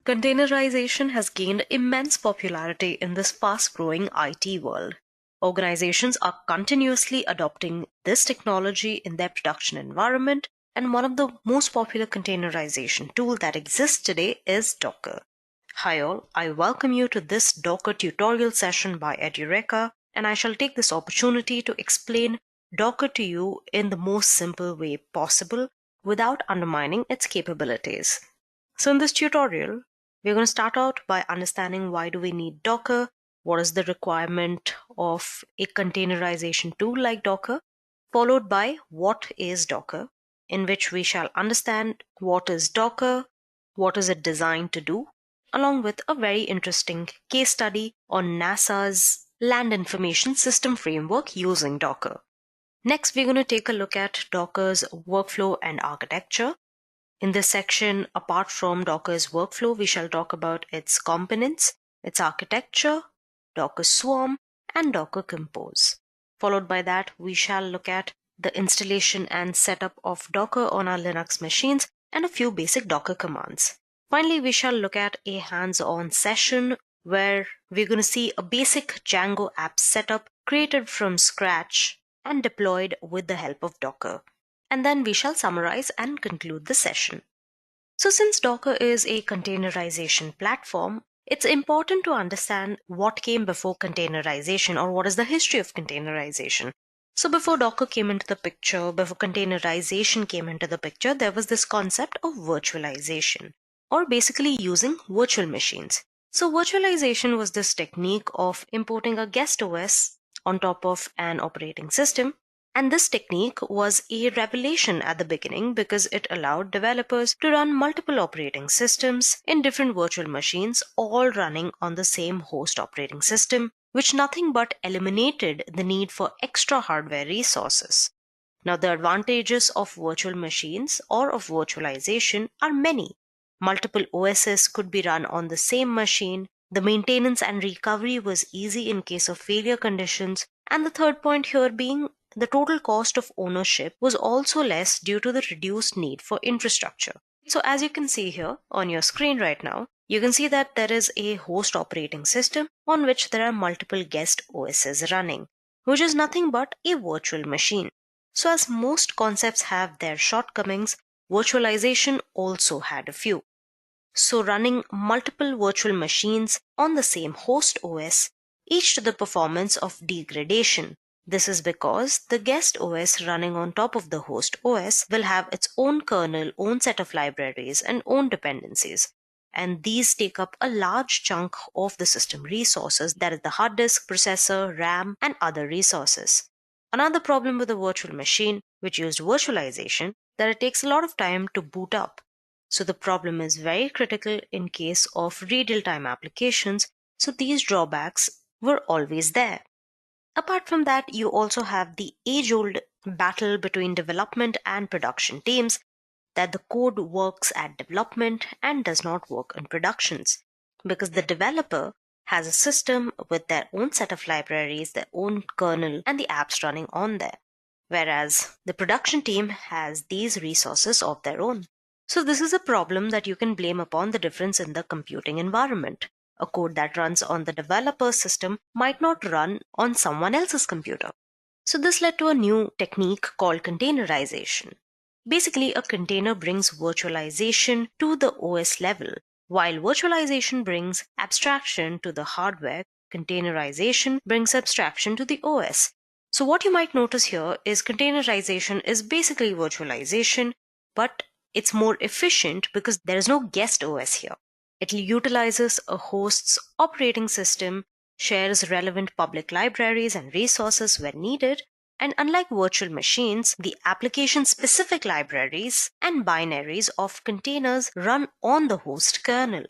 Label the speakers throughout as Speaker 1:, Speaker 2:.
Speaker 1: Containerization has gained immense popularity in this fast-growing IT world. Organizations are continuously adopting this technology in their production environment, and one of the most popular containerization tool that exists today is Docker. Hi all, I welcome you to this Docker tutorial session by Edureka, and I shall take this opportunity to explain Docker to you in the most simple way possible without undermining its capabilities. So in this tutorial, we're going to start out by understanding why do we need Docker, what is the requirement of a containerization tool like Docker, followed by what is Docker, in which we shall understand what is Docker, what is it designed to do, along with a very interesting case study on NASA's Land Information System framework using Docker. Next, we're going to take a look at Docker's workflow and architecture. In this section, apart from Docker's workflow, we shall talk about its components, its architecture, Docker Swarm, and Docker Compose. Followed by that, we shall look at the installation and setup of Docker on our Linux machines and a few basic Docker commands. Finally, we shall look at a hands-on session where we're going to see a basic Django app setup created from scratch and deployed with the help of Docker. And then we shall summarize and conclude the session. So since Docker is a containerization platform, it's important to understand what came before containerization, or what is the history of containerization. So before Docker came into the picture, before containerization came into the picture, there was this concept of virtualization, or basically using virtual machines. So virtualization was this technique of importing a guest OS on top of an operating system. And this technique was a revelation at the beginning because it allowed developers to run multiple operating systems in different virtual machines, all running on the same host operating system, which nothing but eliminated the need for extra hardware resources. Now, the advantages of virtual machines or of virtualization are many. Multiple OSs could be run on the same machine. The maintenance and recovery was easy in case of failure conditions. And the third point here being the total cost of ownership was also less due to the reduced need for infrastructure. So as you can see here on your screen right now, you can see that there is a host operating system on which there are multiple guest OSs running, which is nothing but a virtual machine. So as most concepts have their shortcomings, virtualization also had a few. So running multiple virtual machines on the same host OS, each to the performance of degradation. This is because the guest OS running on top of the host OS will have its own kernel, own set of libraries, and own dependencies. And these take up a large chunk of the system resources, that is the hard disk, processor, RAM, and other resources. Another problem with a virtual machine, which used virtualization, that it takes a lot of time to boot up. So the problem is very critical in case of real-time applications, so these drawbacks were always there. Apart from that, you also have the age-old battle between development and production teams, that the code works at development and does not work in productions, because the developer has a system with their own set of libraries, their own kernel, and the apps running on there, whereas the production team has these resources of their own. So this is a problem that you can blame upon the difference in the computing environment. A code that runs on the developer's system might not run on someone else's computer. So this led to a new technique called containerization. Basically, a container brings virtualization to the OS level. While virtualization brings abstraction to the hardware, containerization brings abstraction to the OS. So what you might notice here is containerization is basically virtualization, but it's more efficient because there is no guest OS here. It utilizes a host's operating system, shares relevant public libraries and resources when needed, and unlike virtual machines, the application-specific libraries and binaries of containers run on the host kernel.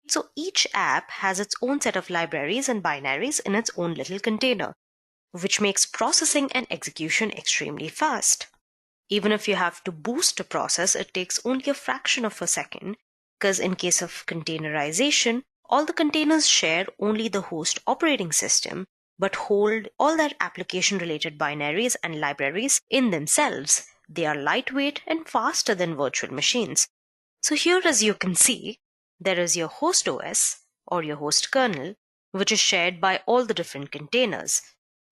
Speaker 1: So each app has its own set of libraries and binaries in its own little container, which makes processing and execution extremely fast. Even if you have to boost a process, it takes only a fraction of a second, because in case of containerization, all the containers share only the host operating system, but hold all their application-related binaries and libraries in themselves. They are lightweight and faster than virtual machines. So here, as you can see, There is your host OS or your host kernel, which is shared by all the different containers.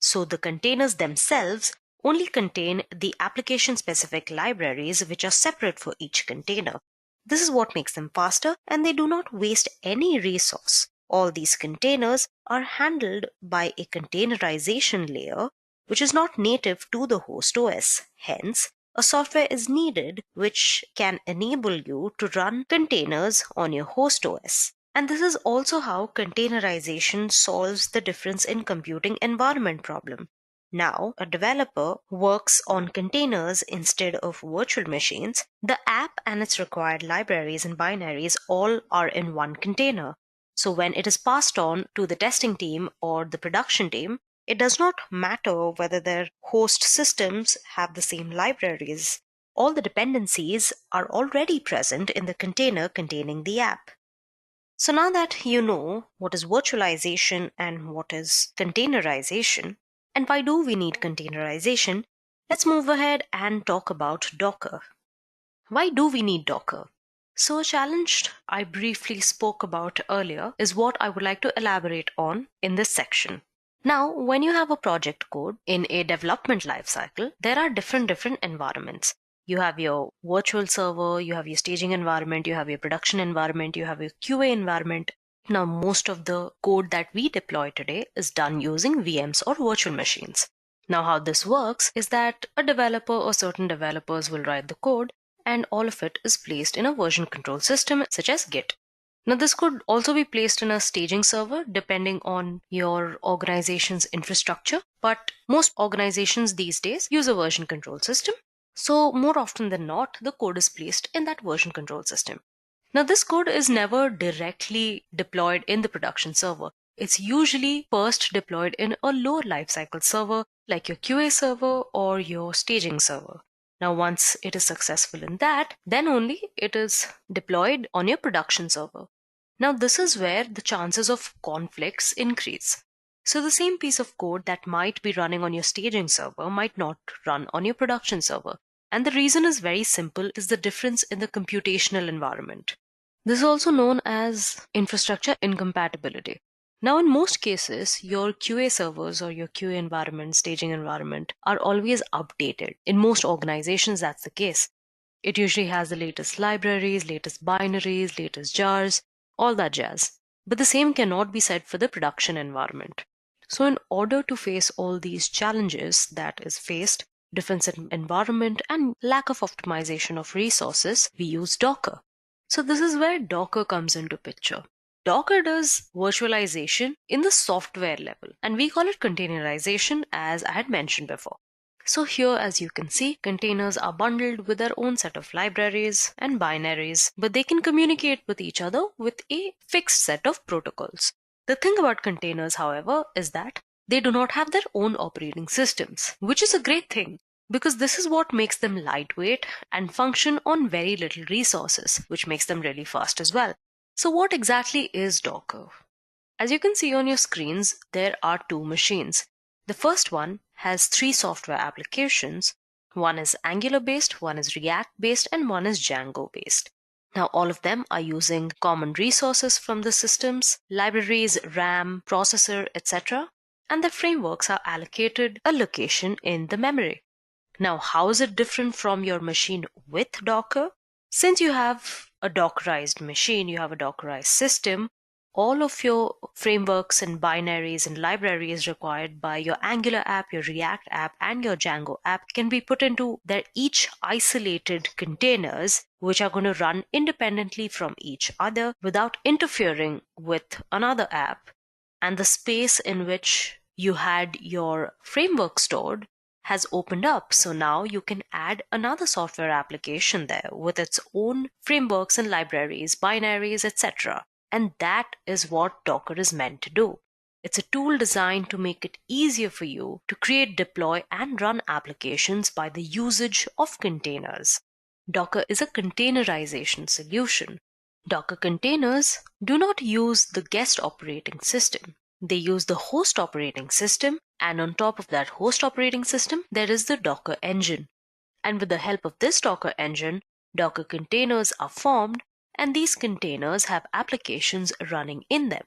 Speaker 1: So the containers themselves only contain the application-specific libraries which are separate for each container. This is what makes them faster, and they do not waste any resource. All these containers are handled by a containerization layer which is not native to the host OS. Hence, a software is needed which can enable you to run containers on your host OS. And this is also how containerization solves the difference in computing environment problem. Now, a developer works on containers instead of virtual machines. The app and its required libraries and binaries all are in one container. So when it is passed on to the testing team or the production team, it does not matter whether their host systems have the same libraries. All the dependencies are already present in the container containing the app. So now that you know what is virtualization and what is containerization, and why do we need containerization, let's move ahead and talk about Docker. Why do we need Docker? So a challenge I briefly spoke about earlier is what I would like to elaborate on in this section. Now, when you have a project code in a development lifecycle, there are different environments. You have your virtual server, you have your staging environment, you have your production environment, you have your QA environment. Now, most of the code that we deploy today is done using VMs or virtual machines. Now, how this works is that a developer or certain developers will write the code, and all of it is placed in a version control system such as Git. Now, this could also be placed in a staging server depending on your organization's infrastructure, but most organizations these days use a version control system. So, more often than not, the code is placed in that version control system. Now, this code is never directly deployed in the production server. It's usually first deployed in a lower lifecycle server like your QA server or your staging server. Now, once it is successful in that, then only it is deployed on your production server. Now, this is where the chances of conflicts increase. So the same piece of code that might be running on your staging server might not run on your production server. And the reason is very simple, is the difference in the computational environment. This is also known as infrastructure incompatibility. Now, in most cases, your QA servers or your QA environment, staging environment are always updated. In most organizations, that's the case. It usually has the latest libraries, latest binaries, latest jars, all that jazz. But the same cannot be said for the production environment. So in order to face all these challenges that is faced, difference in environment and lack of optimization of resources, we use Docker. So this is where Docker comes into picture. Docker does virtualization in the software level, and we call it containerization, as I had mentioned before. So here, as you can see, containers are bundled with their own set of libraries and binaries, but they can communicate with each other with a fixed set of protocols. The thing about containers, however, is that they do not have their own operating systems, which is a great thing because this is what makes them lightweight and function on very little resources, which makes them really fast as well. So what exactly is Docker? As you can see on your screens, there are two machines. The first one has three software applications. One is Angular based, one is React based, and one is Django based. Now, all of them are using common resources from the systems, libraries, RAM, processor, etc. And the frameworks are allocated a location in the memory. Now, how is it different from your machine with Docker? Since you have a Dockerized machine, you have a Dockerized system, all of your frameworks and binaries and libraries required by your Angular app, your React app, and your Django app can be put into their each isolated containers, which are going to run independently from each other without interfering with another app. And the space in which you had your framework stored has opened up. So now you can add another software application there with its own frameworks and libraries, binaries, etc. And that is what Docker is meant to do. It's a tool designed to make it easier for you to create, deploy, and run applications by the usage of containers. Docker is a containerization solution. Docker containers do not use the guest operating system. They use the host operating system, and on top of that host operating system, there is the Docker engine. And with the help of this Docker engine, Docker containers are formed and these containers have applications running in them.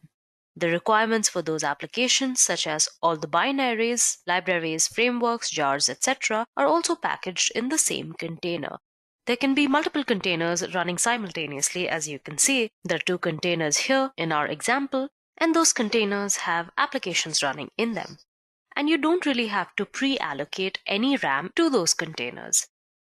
Speaker 1: The requirements for those applications, such as all the binaries, libraries, frameworks, jars, etc., are also packaged in the same container. There can be multiple containers running simultaneously. As you can see, there are two containers here in our example, and those containers have applications running in them. And you don't really have to pre-allocate any RAM to those containers.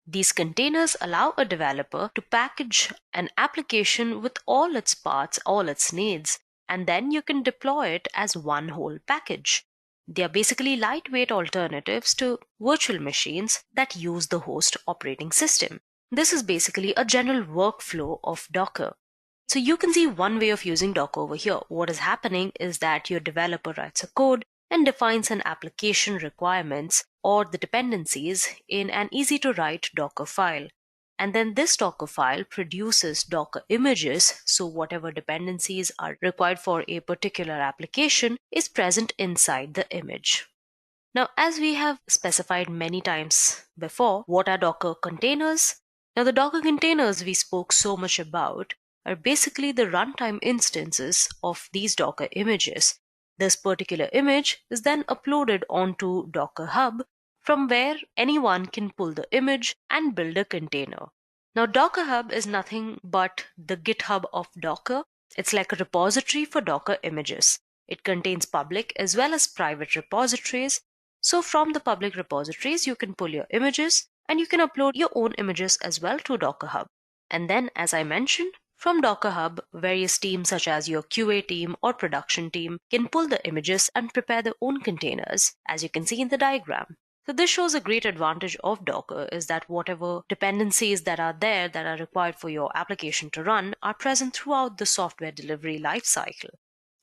Speaker 1: These containers allow a developer to package an application with all its parts, all its needs, and then you can deploy it as one whole package. They are basically lightweight alternatives to virtual machines that use the host operating system. This is basically a general workflow of Docker. So you can see one way of using Docker over here. What is happening is that your developer writes a code and defines an application requirements or the dependencies in an easy to write Docker file. And then this Docker file produces Docker images, so whatever dependencies are required for a particular application is present inside the image. Now, as we have specified many times before, what are Docker containers? Now, the Docker containers we spoke so much about are basically the runtime instances of these Docker images. This particular image is then uploaded onto Docker Hub, from where anyone can pull the image and build a container. Now, Docker Hub is nothing but the GitHub of Docker. It's like a repository for Docker images. It contains public as well as private repositories. So from the public repositories, you can pull your images and you can upload your own images as well to Docker Hub. And then, as I mentioned, from Docker Hub, various teams such as your QA team or production team can pull the images and prepare their own containers, as you can see in the diagram. So this shows a great advantage of Docker is that whatever dependencies that are there that are required for your application to run are present throughout the software delivery lifecycle.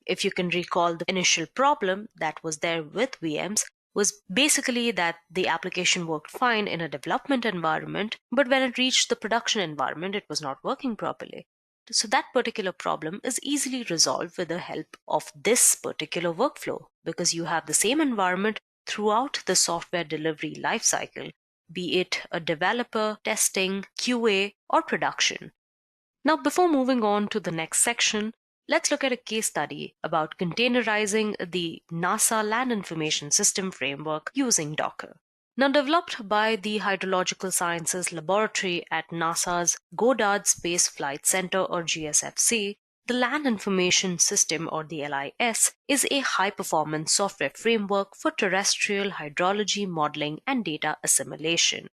Speaker 1: If you can recall, the initial problem that was there with VMs was basically that the application worked fine in a development environment, but when it reached the production environment, it was not working properly. So that particular problem is easily resolved with the help of this particular workflow, because you have the same environment throughout the software delivery lifecycle, be it a developer, testing, QA, or production. Now, before moving on to the next section, let's look at a case study about containerizing the NASA Land Information System framework using Docker. Now, developed by the Hydrological Sciences Laboratory at NASA's Goddard Space Flight Center, or GSFC, the Land Information System, or the LIS, is a high-performance software framework for terrestrial hydrology modeling and data assimilation.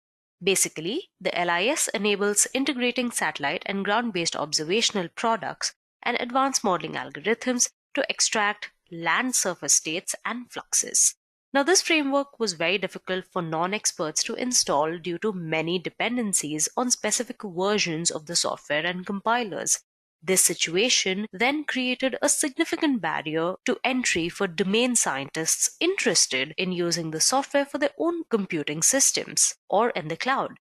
Speaker 1: Basically, the LIS enables integrating satellite and ground-based observational products and advanced modeling algorithms to extract land surface states and fluxes. Now, this framework was very difficult for non-experts to install due to many dependencies on specific versions of the software and compilers. This situation then created a significant barrier to entry for domain scientists interested in using the software for their own computing systems or in the cloud.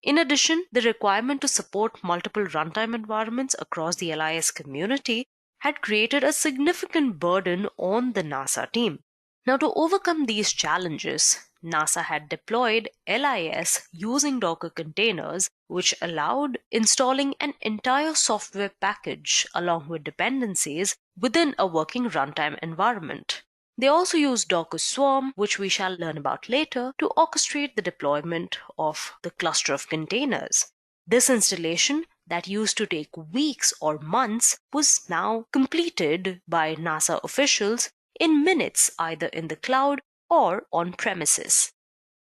Speaker 1: In addition, the requirement to support multiple runtime environments across the LIS community had created a significant burden on the NASA team. Now, to overcome these challenges, NASA had deployed LIS using Docker containers, which allowed installing an entire software package along with dependencies within a working runtime environment. They also used Docker Swarm, which we shall learn about later, to orchestrate the deployment of the cluster of containers. This installation, that used to take weeks or months, was now completed by NASA officials in minutes, either in the cloud or on premises.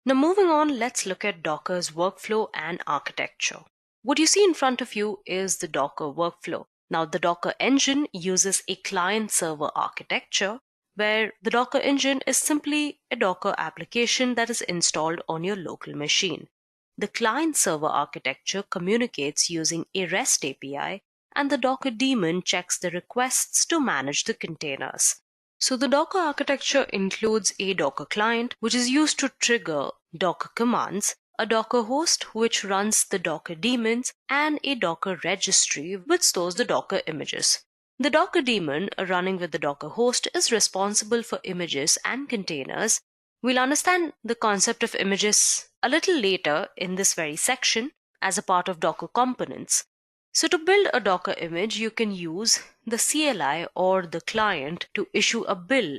Speaker 1: Now, moving on, let's look at Docker's workflow and architecture. What you see in front of you is the Docker workflow. Now, the Docker engine uses a client-server architecture, where the Docker engine is simply a Docker application that is installed on your local machine. The client-server architecture communicates using a REST API, and the Docker daemon checks the requests to manage the containers. So the Docker architecture includes a Docker client, which is used to trigger Docker commands, a Docker host which runs the Docker daemons, and a Docker registry which stores the Docker images. The Docker daemon running with the Docker host is responsible for images and containers. We'll understand the concept of images a little later in this very section as a part of Docker components. So to build a Docker image, you can use the CLI or the client to issue a bill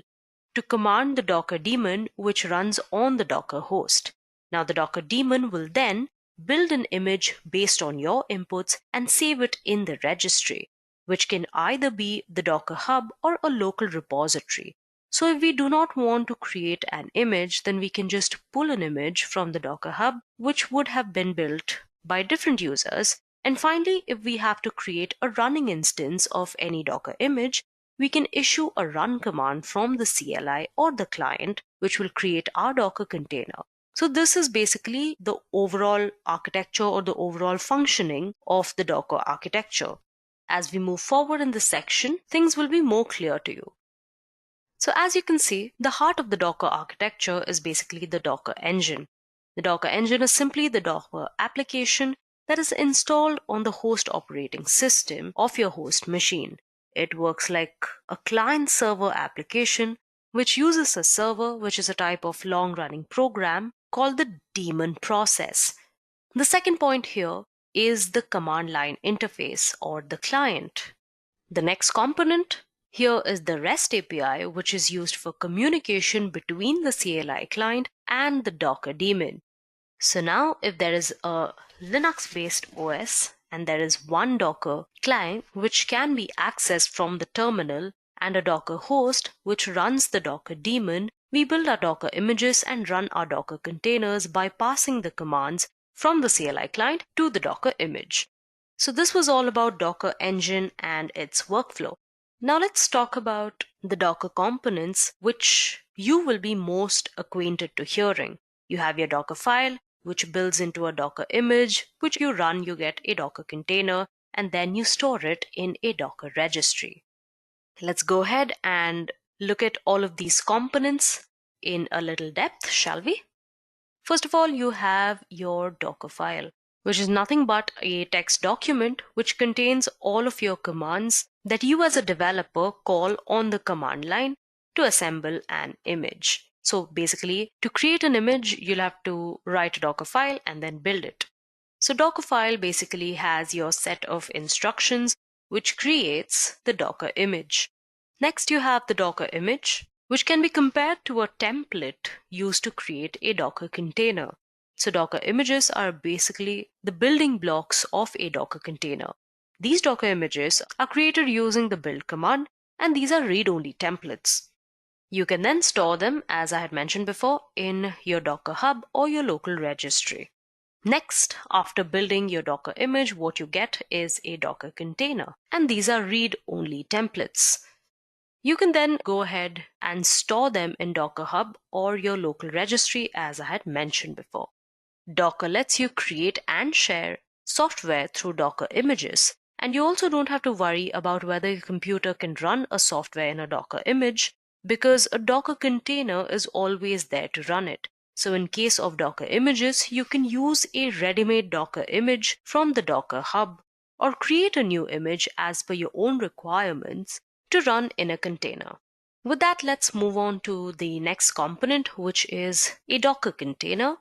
Speaker 1: to command the Docker daemon which runs on the Docker host. Now the Docker daemon will then build an image based on your inputs and save it in the registry, which can either be the Docker Hub or a local repository. So if we do not want to create an image, then we can just pull an image from the Docker Hub, which would have been built by different users. And finally, if we have to create a running instance of any Docker image, we can issue a run command from the CLI or the client, which will create our Docker container. So this is basically the overall architecture or the overall functioning of the Docker architecture. As we move forward in this section, things will be more clear to you. So as you can see, the heart of the Docker architecture is basically the Docker engine. The Docker engine is simply the Docker application that is installed on the host operating system of your host machine. It works like a client-server application which uses a server, which is a type of long-running program called the daemon process. The second point here is the command line interface or the client. The next component here is the REST API, which is used for communication between the CLI client and the Docker daemon. So now if there is a Linux-based OS and there is one Docker client which can be accessed from the terminal and a Docker host which runs the Docker daemon, we build our Docker images and run our Docker containers by passing the commands from the CLI client to the Docker image. So this was all about Docker engine and its workflow. Now let's talk about the Docker components which you will be most acquainted to hearing. You have your Docker file, which builds into a Docker image, which you run, you get a Docker container, and then you store it in a Docker registry. Let's go ahead and look at all of these components in a little depth, shall we? First of all, you have your Docker file, which is nothing but a text document which contains all of your commands that you as a developer call on the command line to assemble an image. So basically, to create an image, you'll have to write a Docker file and then build it. So Docker file basically has your set of instructions which creates the Docker image. Next, you have the Docker image, which can be compared to a template used to create a Docker container. So Docker images are basically the building blocks of a Docker container. These Docker images are created using the build command, and these are read-only templates. You can then store them, as I had mentioned before, in your Docker Hub or your local registry. Next, after building your Docker image, what you get is a Docker container, and these are read-only templates. You can then go ahead and store them in Docker Hub or your local registry, as I had mentioned before. Docker lets you create and share software through Docker images, and you also don't have to worry about whether your computer can run a software in a Docker image, because a Docker container is always there to run it. So in case of Docker images, you can use a ready-made Docker image from the Docker Hub or create a new image as per your own requirements to run in a container. With that, let's move on to the next component, which is a Docker container.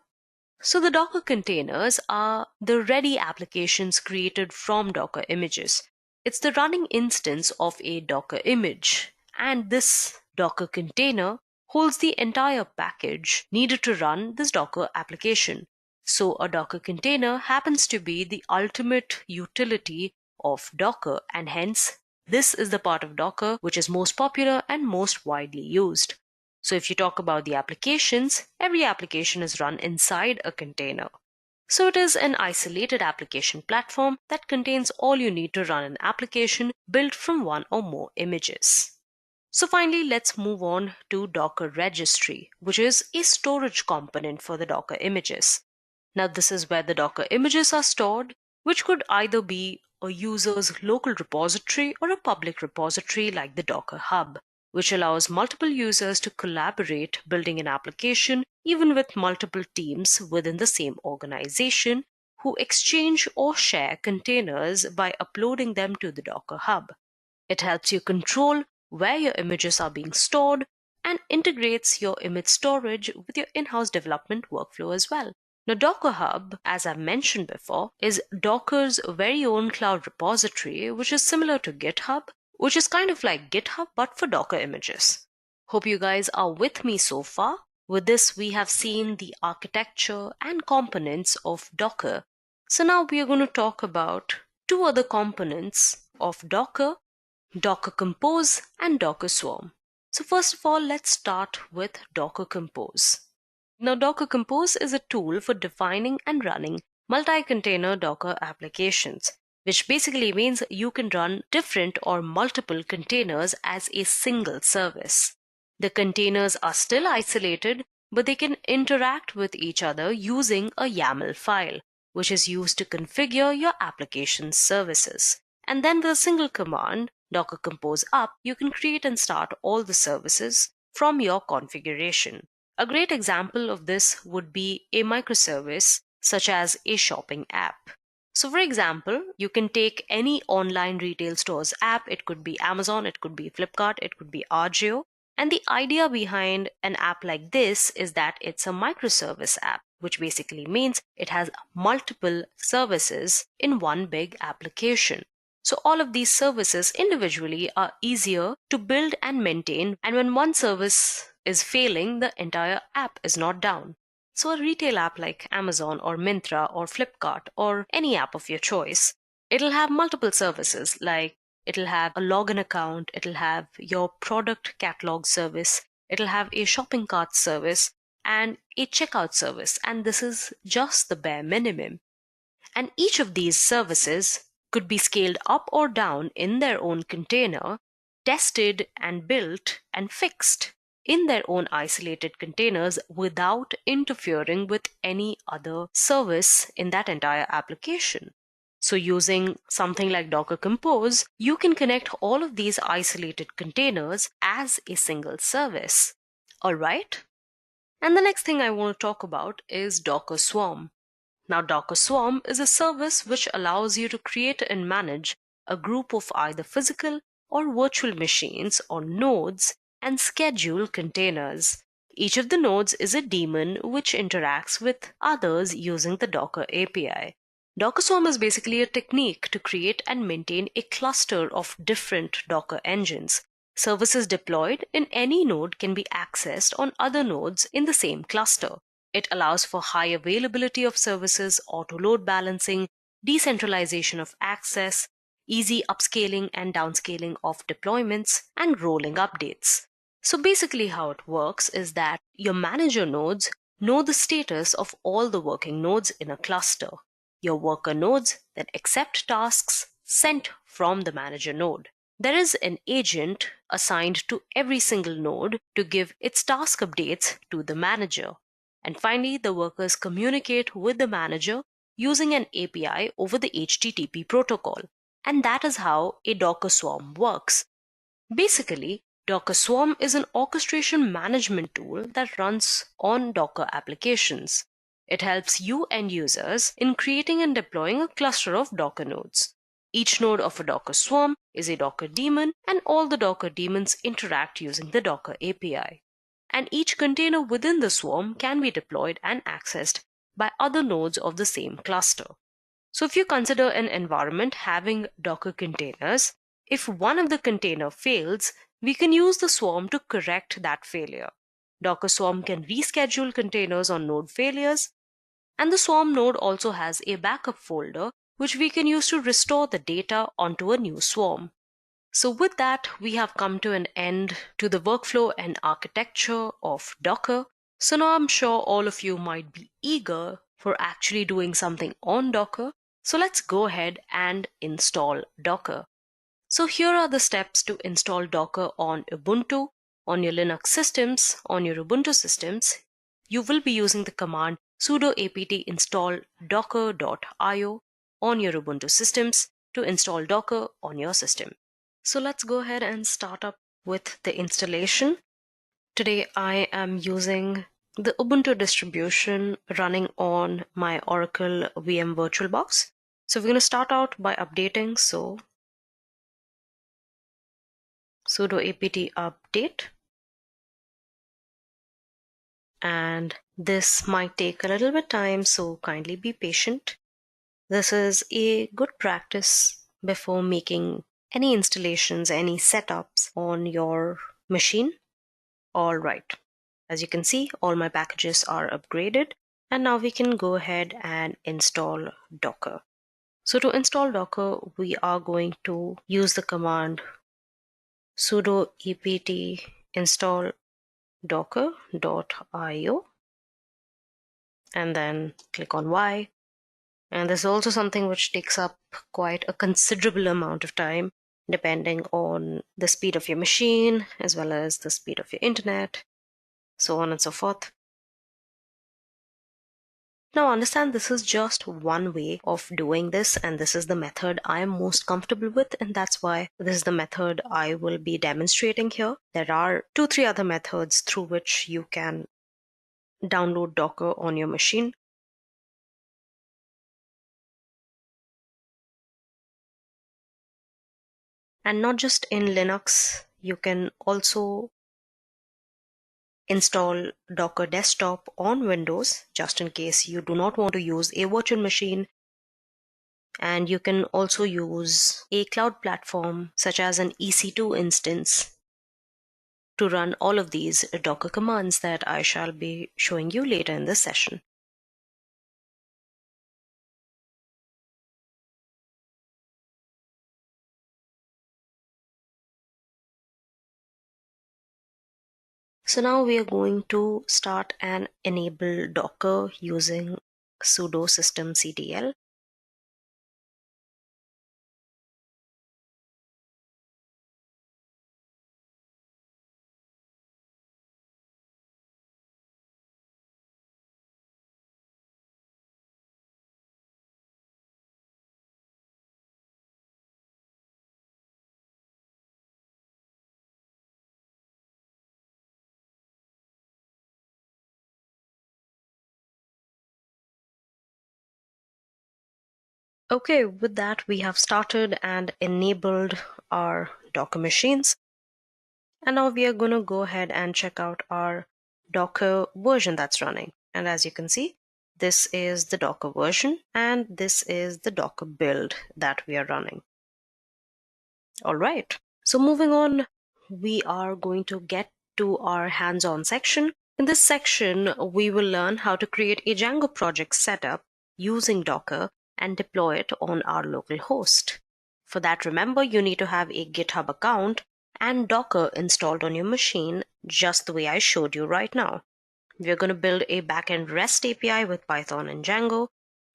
Speaker 1: So the Docker containers are the ready applications created from Docker images. It's the running instance of a Docker image, and this Docker container holds the entire package needed to run this Docker application. So a Docker container happens to be the ultimate utility of Docker, and hence this is the part of Docker which is most popular and most widely used. So if you talk about the applications, every application is run inside a container. So it is an isolated application platform that contains all you need to run an application built from one or more images. So finally, let's move on to Docker registry, which is a storage component for the Docker images. Now this is where the Docker images are stored, which could either be a user's local repository or a public repository like the Docker Hub, which allows multiple users to collaborate building an application even with multiple teams within the same organization who exchange or share containers by uploading them to the Docker Hub. It helps you control where your images are being stored and integrates your image storage with your in-house development workflow as well. Now, Docker Hub, as I mentioned before, is Docker's very own cloud repository, which is similar to GitHub, which is kind of like GitHub but for Docker images. Hope you guys are with me so far. With this, we have seen the architecture and components of Docker. So now we are going to talk about two other components of Docker, Docker Compose and Docker Swarm. So first of all, let's start with Docker Compose. Now, Docker Compose is a tool for defining and running multi-container Docker applications, which basically means you can run different or multiple containers as a single service. The containers are still isolated, but they can interact with each other using a YAML file, which is used to configure your application's services. And then with a single command, Docker Compose up, you can create and start all the services from your configuration. A great example of this would be a microservice such as a shopping app. So for example, you can take any online retail store's app. It could be Amazon, it could be Flipkart, it could be Agio. And the idea behind an app like this is that it's a microservice app, which basically means it has multiple services in one big application. So all of these services individually are easier to build and maintain, and when one service is failing, the entire app is not down. So a retail app like Amazon or Myntra or Flipkart or any app of your choice, it'll have multiple services, like it'll have a login account, it'll have your product catalog service, it'll have a shopping cart service and a checkout service, and this is just the bare minimum. And each of these services could be scaled up or down in their own container, tested and built and fixed in their own isolated containers without interfering with any other service in that entire application. So using something like Docker Compose, you can connect all of these isolated containers as a single service. All right? And the next thing I want to talk about is Docker Swarm. Now, Docker Swarm is a service which allows you to create and manage a group of either physical or virtual machines or nodes and schedule containers. Each of the nodes is a daemon which interacts with others using the Docker API. Docker Swarm is basically a technique to create and maintain a cluster of different Docker engines. Services deployed in any node can be accessed on other nodes in the same cluster. It allows for high availability of services, auto-load balancing, decentralization of access, easy upscaling and downscaling of deployments, and rolling updates. So basically how it works is that your manager nodes know the status of all the working nodes in a cluster. Your worker nodes then accept tasks sent from the manager node. There is an agent assigned to every single node to give its task updates to the manager. And finally, the workers communicate with the manager using an API over the HTTP protocol. And that is how a Docker Swarm works. Basically, Docker Swarm is an orchestration management tool that runs on Docker applications. It helps you end users in creating and deploying a cluster of Docker nodes. Each node of a Docker Swarm is a Docker daemon, and all the Docker daemons interact using the Docker API. And each container within the swarm can be deployed and accessed by other nodes of the same cluster. So if you consider an environment having Docker containers, if one of the container fails, we can use the swarm to correct that failure. Docker Swarm can reschedule containers on node failures, and the swarm node also has a backup folder which we can use to restore the data onto a new swarm. So with that, we have come to an end to the workflow and architecture of Docker. So now I'm sure all of you might be eager for actually doing something on Docker. So let's go ahead and install Docker. So here are the steps to install Docker on Ubuntu, on your Linux systems, on your Ubuntu systems. You will be using the command sudo apt install docker.io on your Ubuntu systems to install Docker on your system. So let's go ahead and start up with the installation. Today I am using the Ubuntu distribution running on my Oracle VM VirtualBox. So we're going to start out by updating. So sudo apt update. and this might take a little bit time, so kindly be patient. This is a good practice before making any installations, any setups on your machine. All right. As you can see, all my packages are upgraded, and now we can go ahead and install Docker. So to install Docker, we are going to use the command sudo apt install docker.io and then click on Y. And this is also something which takes up quite a considerable amount of time, depending on the speed of your machine as well as the speed of your internet, so on and so forth. Now understand, this is just one way of doing this, and this is the method I am most comfortable with, and that's why this is the method I will be demonstrating here. There are 2-3 other methods through which you can download Docker on your machine. And not just in Linux, you can also install Docker Desktop on Windows, just in case you do not want to use a virtual machine. And you can also use a cloud platform such as an EC2 instance to run all of these Docker commands that I shall be showing you later in this session. So now we are going to start and enable Docker using sudo systemctl. Okay, with that we have started and enabled our Docker machines. And now we are going to go ahead and check out our Docker version that's running. And as you can see, this is the Docker version and this is the Docker build that we are running. All right. So moving on, we are going to get to our hands-on section. In this section, we will learn how to create a Django project setup using Docker and deploy it on our local host. For that, remember, you need to have a GitHub account and Docker installed on your machine, just the way I showed you right now. We're going to build a backend REST API with Python and Django.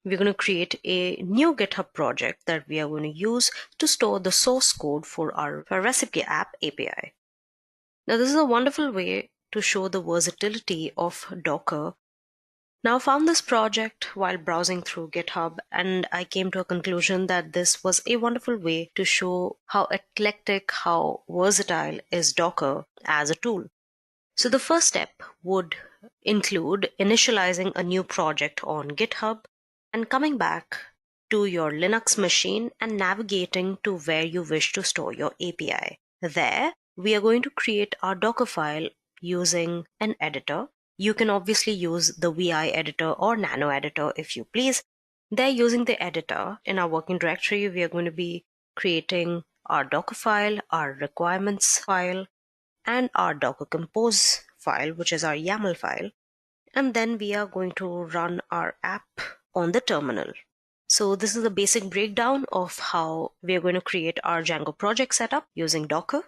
Speaker 1: We're going to create a new GitHub project that we are going to use to store the source code for our recipe app API. Now, this is a wonderful way to show the versatility of Docker. Now, I found this project while browsing through GitHub, and I came to a conclusion that this was a wonderful way to show how eclectic, how versatile is Docker as a tool. So the first step would include initializing a new project on GitHub and coming back to your Linux machine and navigating to where you wish to store your API. There, we are going to create our Docker file using an editor. You can obviously use the VI editor or Nano editor if you please. There, using the editor in our working directory, we are going to be creating our Docker file, our requirements file, and our Docker compose file, which is our YAML file. And then we are going to run our app on the terminal. So this is a basic breakdown of how we are going to create our Django project setup using Docker.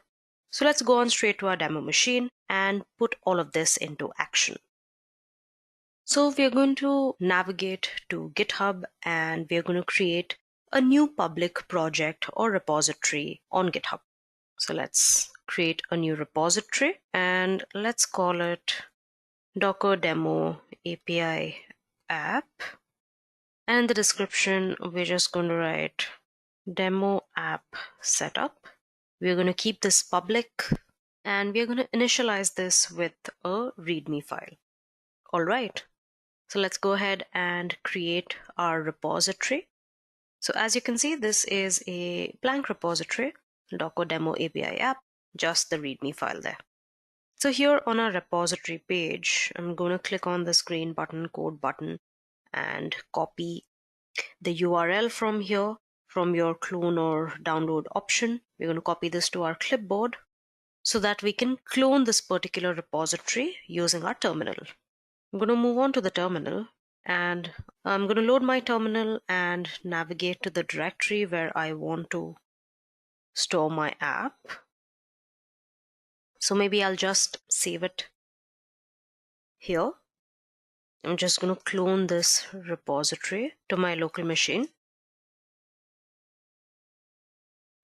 Speaker 1: So let's go on straight to our demo machine and put all of this into action. So we are going to navigate to GitHub and we are going to create a new public project or repository on GitHub. So let's create a new repository and let's call it Docker Demo API app. And in the description, we're just going to write demo app setup. We're going to keep this public and we're going to initialize this with a README file. All right. So let's go ahead and create our repository. So as you can see, this is a blank repository, Docker Demo API app, just the README file there. So here on our repository page, I'm going to click on this green button, code button, and copy the URL from here, from your clone or download option. We're going to copy this to our clipboard so that we can clone this particular repository using our terminal. I'm going to move on to the terminal, and I'm going to load my terminal and navigate to the directory where I want to store my app. So maybe I'll just save it here. I'm just going to clone this repository to my local machine.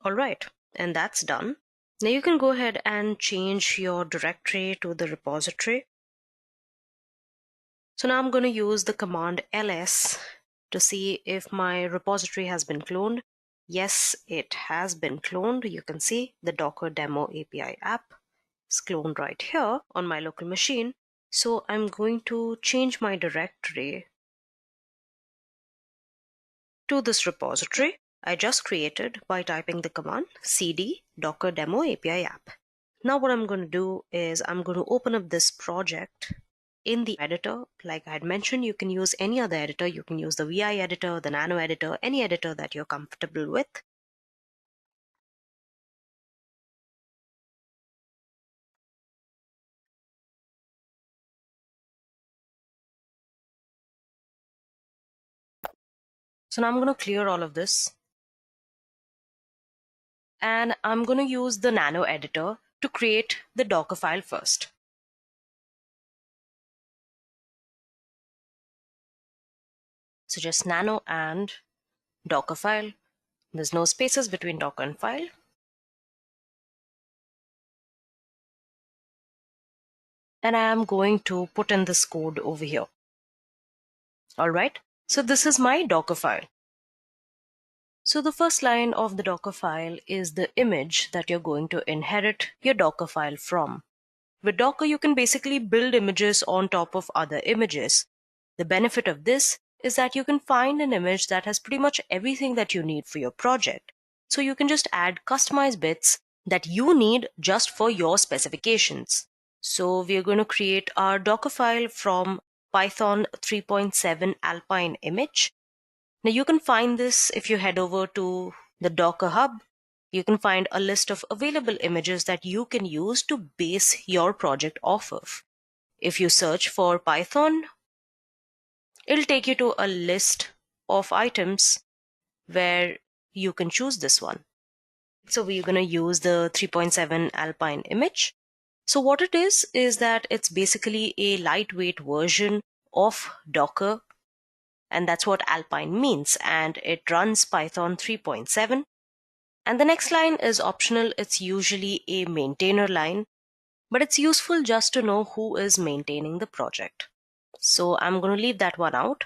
Speaker 1: All right, and that's done. Now you can go ahead and change your directory to the repository. So now I'm going to use the command ls to see if my repository has been cloned. Yes, it has been cloned. You can see the Docker demo API app is cloned right here on my local machine. So I'm going to change my directory to this repository I just created by typing the command cd docker demo API app. Now what I'm going to do is I'm going to open up this project in the editor. Like I had mentioned, you can use any other editor. You can use the VI editor, the Nano editor, any editor that you're comfortable with. So now I'm going to clear all of this. And I'm going to use the Nano editor to create the Docker file first. So just Nano and Docker file. There's no spaces between Docker and file. And I am going to put in this code over here. All right. So this is my Docker file. So the first line of the Docker file is the image that you're going to inherit your Docker file from. With Docker, you can basically build images on top of other images. The benefit of this is that you can find an image that has pretty much everything that you need for your project. So you can just add customized bits that you need just for your specifications. So we are going to create our Docker file from Python 3.7 Alpine image. Now you can find this if you head over to the Docker Hub. You can find a list of available images that you can use to base your project off of. If you search for Python, it'll take you to a list of items where you can choose this one. So we're going to use the 3.7 Alpine image. So what it is that it's basically a lightweight version of Docker, and that's what Alpine means, and it runs Python 3.7. And the next line is optional. It's usually a maintainer line, but it's useful just to know who is maintaining the project. So I'm going to leave that one out,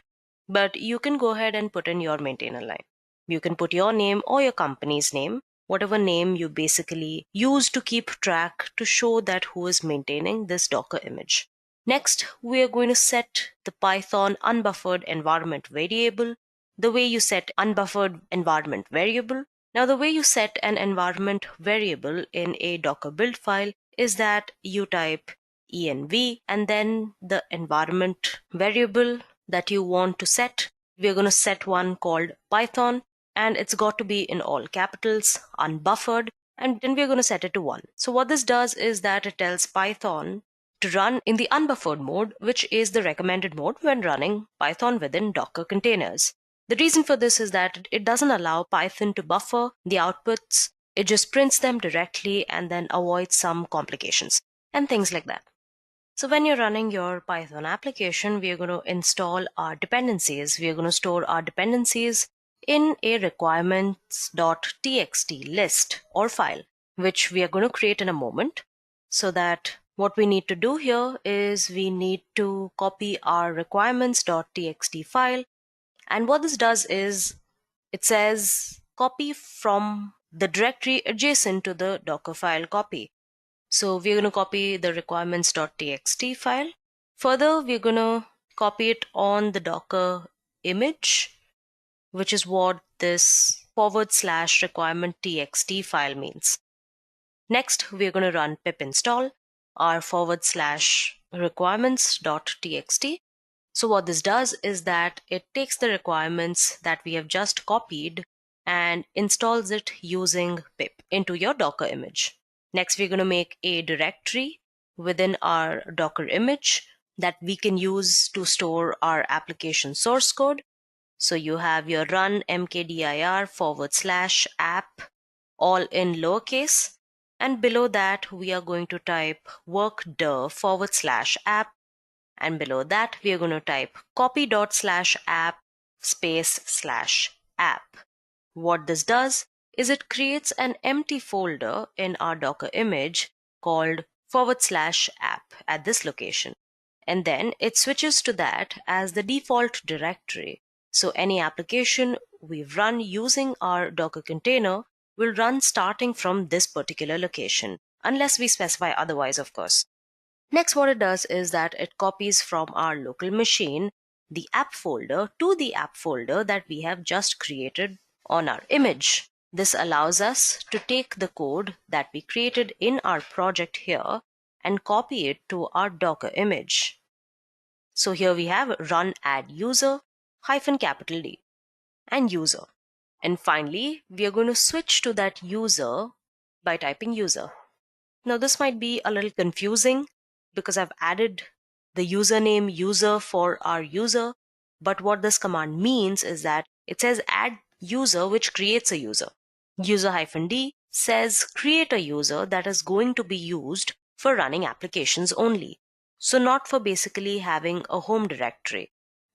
Speaker 1: but you can go ahead and put in your maintainer line. You can put your name or your company's name, whatever name you basically use to keep track to show that who is maintaining this Docker image. Next, we are going to set the Python unbuffered environment variable, the way you set unbuffered environment variable. Now, the way you set an environment variable in a Docker build file is that you type env and then the environment variable that you want to set. We're going to set one called Python, and it's got to be in all capitals, unbuffered, and then we're going to set it to 1. So what this does is that it tells Python to run in the unbuffered mode, which is the recommended mode when running Python within Docker containers. The reason for this is that it doesn't allow Python to buffer the outputs. It just prints them directly and then avoids some complications and things like that. So when you're running your Python application, we are going to install our dependencies. We are going to store our dependencies in a requirements.txt list or file, which we are going to create in a moment. So that what we need to do here is we need to copy our requirements.txt file. And what this does is it says copy from the directory adjacent to the Docker file copy. So we're going to copy the requirements.txt file. Further, we're going to copy it on the Docker image, which is what this /requirement.txt file means. Next, we're going to run pip install. our / requirements.txt. So what this does is that it takes the requirements that we have just copied and installs it using pip into your Docker image. Next, we're going to make a directory within our Docker image that we can use to store our application source code. So you have your run mkdir / app all in lowercase. And below that, we are going to type workdir / app. And below that, we are going to type copy./app /app. What this does is it creates an empty folder in our Docker image called / app at this location. And then it switches to that as the default directory. So any application we've run using our Docker container will run starting from this particular location, unless we specify otherwise, of course. Next, what it does is that it copies from our local machine the app folder to the app folder that we have just created on our image. This allows us to take the code that we created in our project here and copy it to our Docker image. So here we have run add user -D and user. And finally, we are going to switch to that user by typing user. Now this might be a little confusing because I've added the username user for our user, but what this command means is that it says add user, which creates a user. User -D says create a user that is going to be used for running applications only. So not for basically having a home directory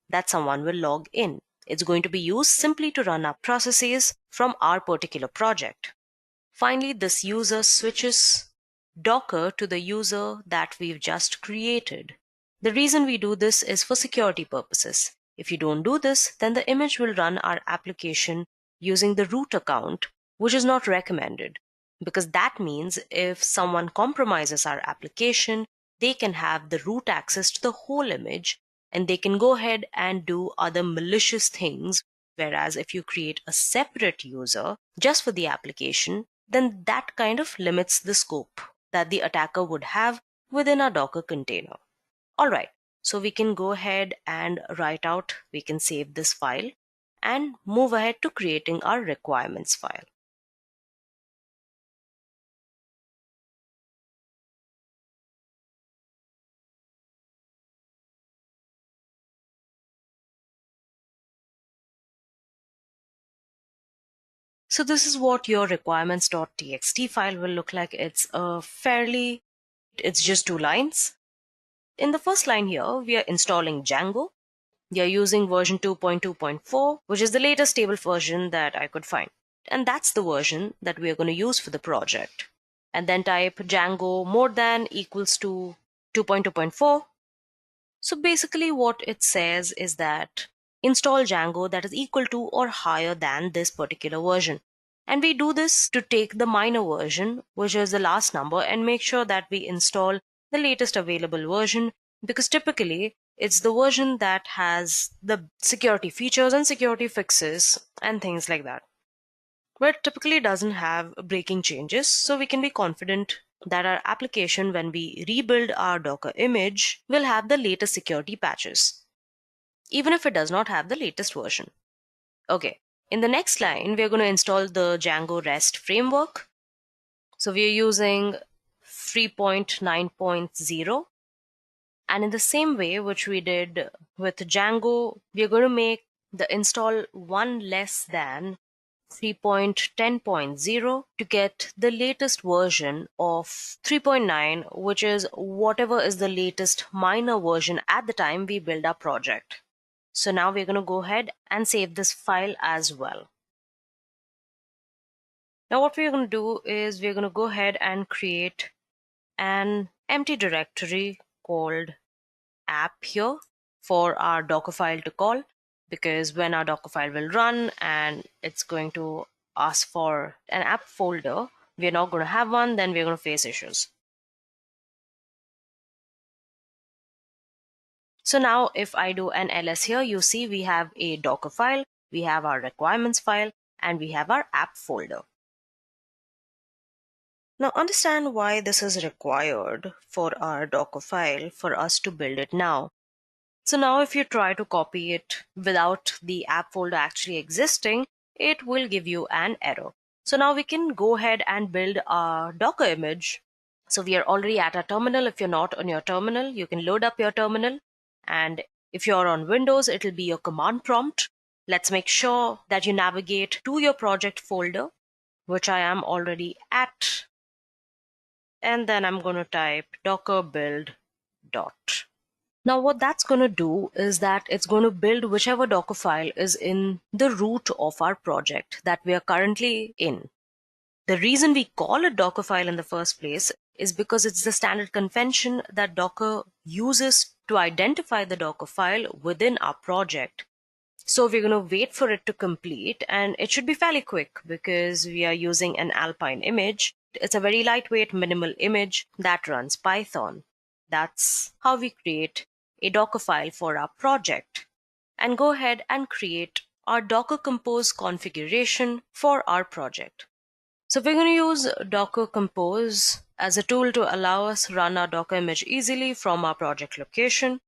Speaker 1: that someone will log in. It's going to be used simply to run our processes from our particular project. Finally, this user switches Docker to the user that we've just created. The reason we do this is for security purposes. If you don't do this, then the image will run our application using the root account, which is not recommended, because that means if someone compromises our application, they can have the root access to the whole image and they can go ahead and do other malicious things. Whereas if you create a separate user just for the application, then that kind of limits the scope that the attacker would have within our Docker container. All right, so we can go ahead and we can save this file and move ahead to creating our requirements file. So this is what your requirements.txt file will look like. It's just 2 lines. In the first line here, we are installing Django. We are using version 2.2.4, which is the latest stable version that I could find. And that's the version that we are going to use for the project. And then type Django > 2.2.4. So basically what it says is that install Django that is equal to or higher than this particular version. And we do this to take the minor version, which is the last number, and make sure that we install the latest available version, because typically it's the version that has the security features and security fixes and things like that. But it typically doesn't have breaking changes, so we can be confident that our application, when we rebuild our Docker image, will have the latest security patches, even if it does not have the latest version. Okay, in the next line, we're going to install the Django REST framework. So we are using 3.9.0. And in the same way, which we did with Django, we are going to make the install one less than 3.10.0 to get the latest version of 3.9, which is whatever is the latest minor version at the time we build our project. So now we're going to go ahead and save this file as well. Now what we're going to do is we're going to go ahead and create an empty directory called app here for our Docker file to call, because when our Docker file will run and it's going to ask for an app folder, we're not going to have one, then we're going to face issues. So now if I do an ls here, you see we have a Docker file, we have our requirements file, and we have our app folder. Now understand why this is required for our Docker file for us to build it now. So now if you try to copy it without the app folder actually existing, it will give you an error. So now we can go ahead and build our Docker image. So we are already at our terminal. If you're not on your terminal, you can load up your terminal. And if you're on Windows, it'll be your command prompt. Let's make sure that you navigate to your project folder, which I am already at. And then I'm going to type docker build dot. Now what that's going to do is that it's going to build whichever Docker file is in the root of our project that we are currently in. The reason we call it Docker file in the first place is because it's the standard convention that Docker uses to identify the Docker file within our project. So we're going to wait for it to complete, and it should be fairly quick because we are using an Alpine image. It's a very lightweight, minimal image that runs Python. That's how we create a Docker file for our project. And go ahead and create our Docker Compose configuration for our project. So we're going to use Docker Compose as a tool to allow us run our Docker image easily from our project location.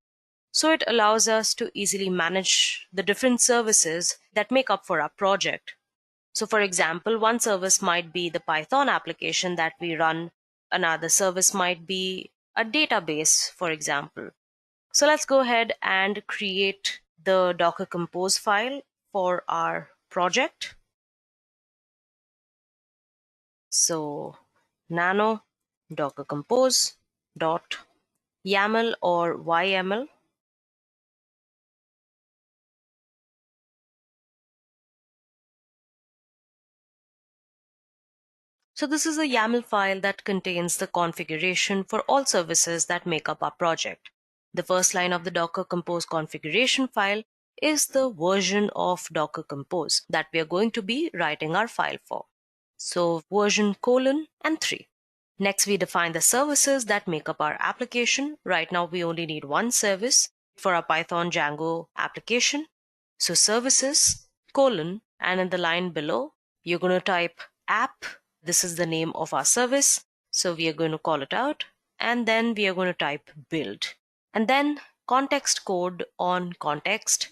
Speaker 1: So it allows us to easily manage the different services that make up for our project. So for example, one service might be the Python application that we run. Another service might be a database, for example. So let's go ahead and create the Docker Compose file for our project. So nano docker compose dot YAML or YML. So this is a YAML file that contains the configuration for all services that make up our project. The first line of the Docker Compose configuration file is the version of Docker Compose that we are going to be writing our file for. So version colon and 3. Next, we define the services that make up our application. Right now, we only need one service for our Python Django application. So services colon, and in the line below, you're going to type app. This is the name of our service. So we are going to call it out, and then we are going to type build, and then context code on context.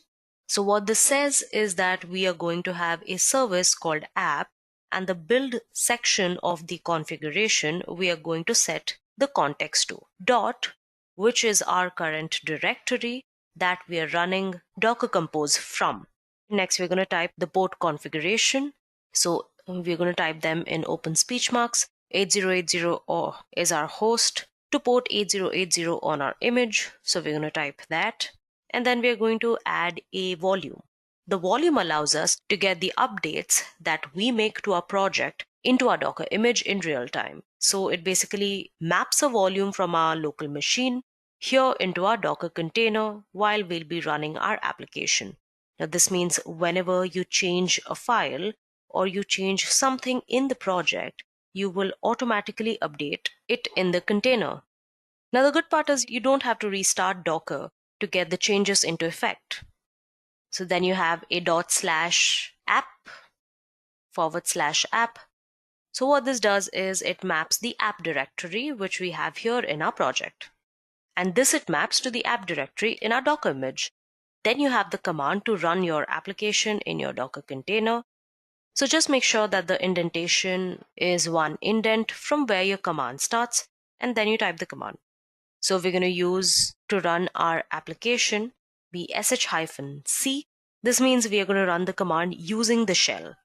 Speaker 1: So what this says is that we are going to have a service called app, and the build section of the configuration we are going to set the context to dot, which is our current directory that we are running Docker Compose from. Next, we're going to type the port configuration. So we're going to type them in open speech marks. 8080 is our host to port 8080 on our image. So we're going to type that. And then we're going to add a volume. The volume allows us to get the updates that we make to our project into our Docker image in real time. So it basically maps a volume from our local machine here into our Docker container while we'll be running our application. Now this means whenever you change a file or you change something in the project, you will automatically update it in the container. Now the good part is you don't have to restart Docker to get the changes into effect. So then you have a /app /app. So what this does is it maps the app directory, which we have here in our project. And this it maps to the app directory in our Docker image. Then you have the command to run your application in your Docker container. So just make sure that the indentation is one indent from where your command starts, and then you type the command. So we're going to use to run our application be sh-c. This means we are going to run the command using the shell,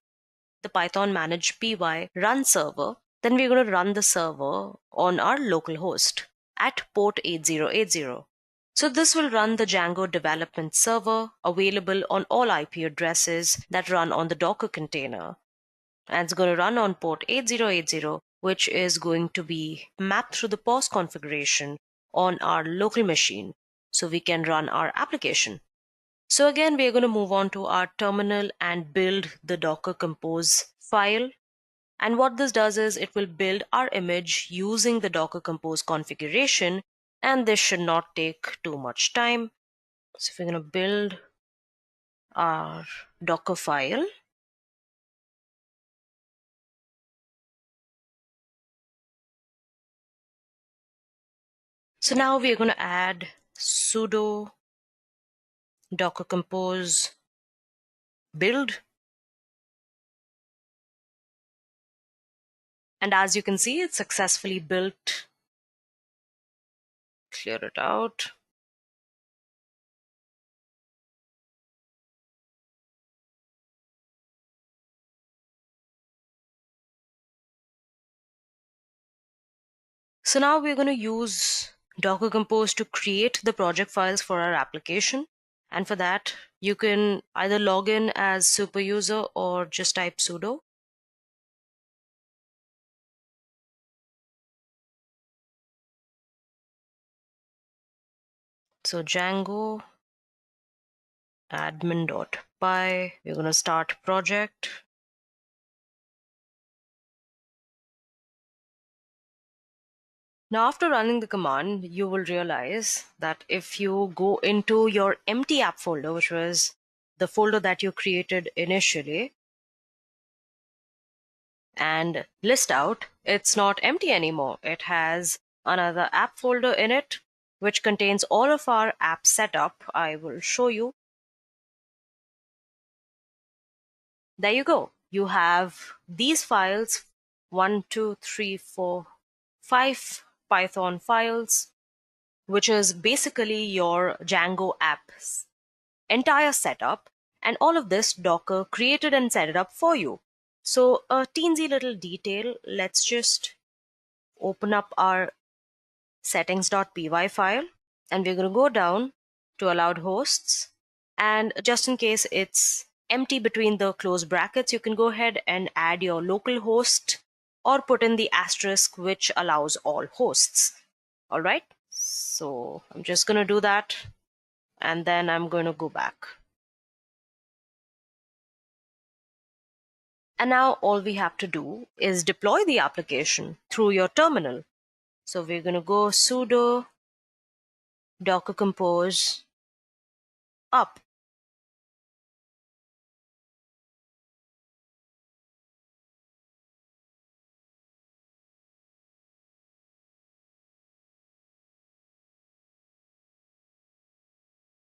Speaker 1: the Python manage py run server. Then we're going to run the server on our local host at port 8080. So this will run the Django development server available on all IP addresses that run on the Docker container. And it's going to run on port 8080, which is going to be mapped through the POS configuration on our local machine so we can run our application. So again, we are going to move on to our terminal and build the Docker Compose file. And what this does is it will build our image using the Docker Compose configuration, and this should not take too much time. So if we're going to build our Docker file, So now we are going to add sudo docker compose build. And as you can see, it's successfully built. Clear it out. So now we're going to use Docker Compose to create the project files for our application. And for that, you can either log in as super user or just type sudo. So Django admin.py, we're going to start project. Now, after running the command, you will realize that if you go into your empty app folder, which was the folder that you created initially, and list out, it's not empty anymore. It has another app folder in it, which contains all of our app setup. I will show you. There you go. You have these files, 1, 2, 3, 4, 5 Python files, which is basically your Django app's entire setup, and all of this Docker created and set it up for you. So a teensy little detail, let's just open up our settings.py file, and we're going to go down to allowed hosts, and just in case it's empty between the close brackets, you can go ahead and add your local host or put in the asterisk, which allows all hosts. All right, so I'm just going to do that, and then I'm going to go back. And now all we have to do is deploy the application through your terminal. So we're going to go sudo docker compose up.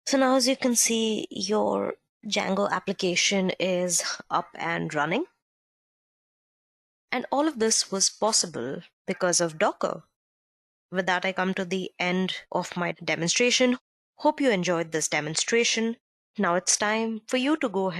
Speaker 1: So now, as you can see, your Django application is up and running. And all of this was possible because of Docker. With that, I come to the end of my demonstration. Hope you enjoyed this demonstration. Now it's time for you to go ahead